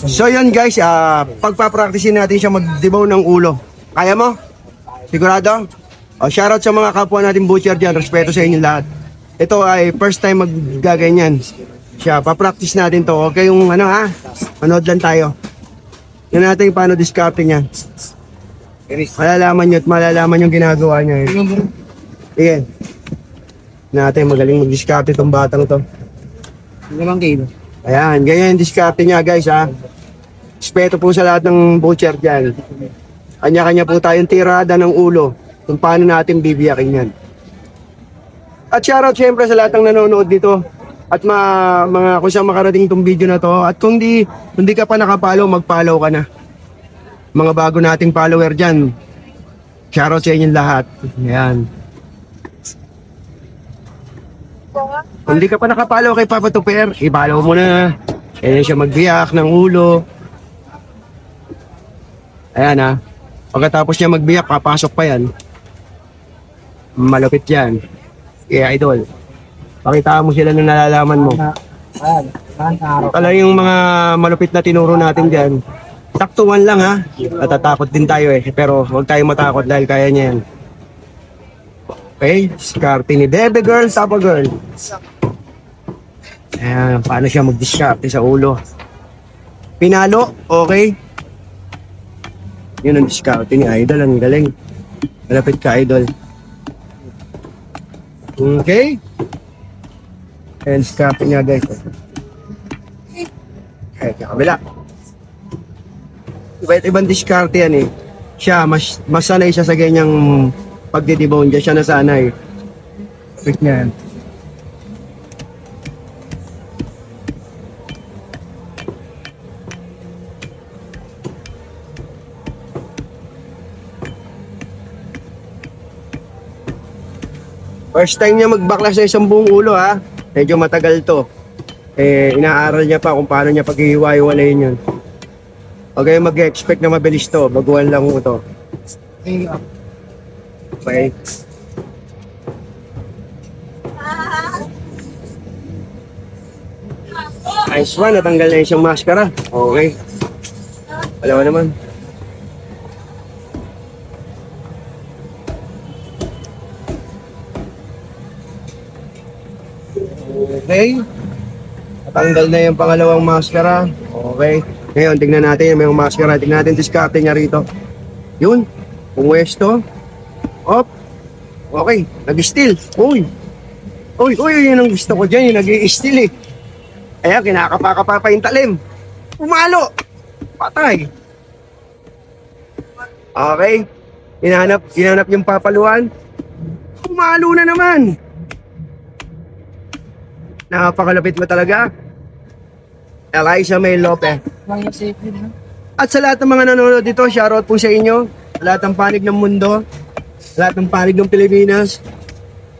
So yun guys, pagpapracticein natin siya mag-debaw ng ulo. Kaya mo? Sigurado? Shoutout sa mga kapwa natin butcher dyan. Respeto sa inyo lahat. Ito ay first time maggaganyan. Siya, papractice natin to. Okay yung ano ha? Manood lang tayo. Yan natin paano discarte niya. Malalaman nyo at malalaman yung ginagawa niya. Sige. Natin magaling mag-discarte itong batang to. Ayan, ganyan yung discarte niya guys ha. Respeto po sa lahat ng butcher dyan. Kanya-kanya po tayong tirada ng ulo kung paano natin bibiyakin yan. At shoutout syempre sa lahat ng nanonood dito. At mga kung saan makarating itong video na to. At kung di ka pa nakapollow, mag-follow ka na. Mga bago nating follower dyan. Shoutout sa inyong lahat. Ayan. Kung di ka pa nakapollow kay Papa Tuper, i-follow mo na. Ayan siya magbiyak ng ulo. Ayan ha. Pagkatapos niya magbiyak, papasok pa yan. Malupit yan. Yeah, idol. Pakita mo sila nung nalalaman mo. Talaga yung mga malupit na tinuro natin dyan. Taktuan lang ha. Natatakot din tayo eh. Pero huwag tayong matakot dahil kaya niya yan. Okay? Discarte ni Bebe Girl, Tapa Girl. Ayan, paano siya mag-discarte sa ulo. Pinalo, okay? Yun ang discarte ni Idol. Ang galing. Malapit ka, Idol. Okay? Ayan, discarte niya guys. Okay, kabila. Iba't ibang discarte yan eh. Siya, mas sanay siya sa ganyang pagdidibon niya. Siya nasanay. Quick niya yan. First time niya magbaklas sa isang buong ulo ha. Medyo matagal to. Inaaral niya pa kung paano niya paghihiwa-hiwalayin yun. Okay, mag-expect na mabilis to. Baguhan lang mo to. Okay. Nice one. Natanggal na yung siyang maskara. Okay. Wala naman. Okay. Natanggal na yung pangalawang maskara. Okay. Ngayon, tignan natin yung maskara. Tignan natin discarte niya rito. Yun. Pumwesto. Op. Okay. Nag-steal. Uy. Uy, yun ang gusto ko dyan. Yung nag-i-steal eh. Ayan, kinakapa-kapa pa yung talim. Umalo. Patay. Okay. Hinanap yung papaluan. Umalo na naman. Napakalapit mo talaga. Eliza May Lopez. At sa lahat ng mga nanonood dito, shoutout po sa inyo. Lahat ng panig ng mundo. Lahat ng panig ng Pilipinas.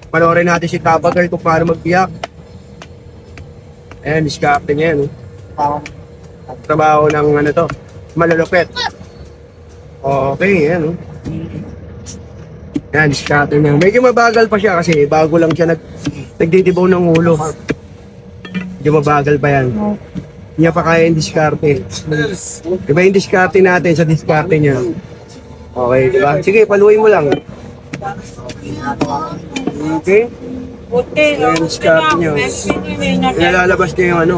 Panoorin natin si Tapa Girl kung paano magbiyak. Ayan, discarte niya yan. Trabaho ng ano to, malalupit. Okay, yan. Yan, discarte niya. Medyo mabagal pa siya kasi bago lang siya nagdidibaw ng ulo. Medyo mabagal pa yan. Hindi niya pa kaya yung discarte. Diba yung discarte natin sa discarte niya? Okay, diba? Sige, paluin mo lang. Okay? Yung discarte niya. Nilalabas niya yung ano,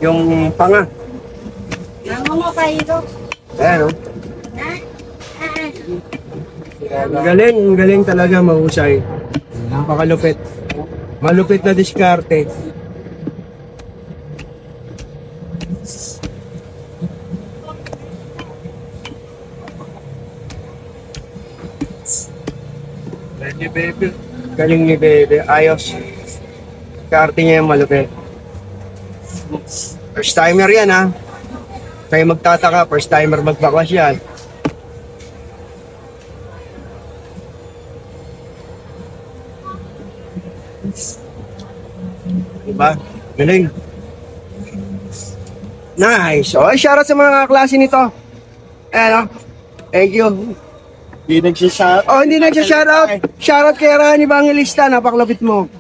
yung panga. Ayan o. Galing talaga, mahusay. Napakalupit. Malupit na diskarte. Galing ni Bebe. Ayos. Diskarte niya yung malupit. First timer yan ha. Kayo magtataka, first timer magbaklas yan. Diba? Galing. Nice. O, shoutout sa mga klase nito. Ayan o. Thank you. Hindi nagsishoutout. Oh, hindi nagsishoutout. Shoutout kay Rani Evangelista. Napakalapit mo.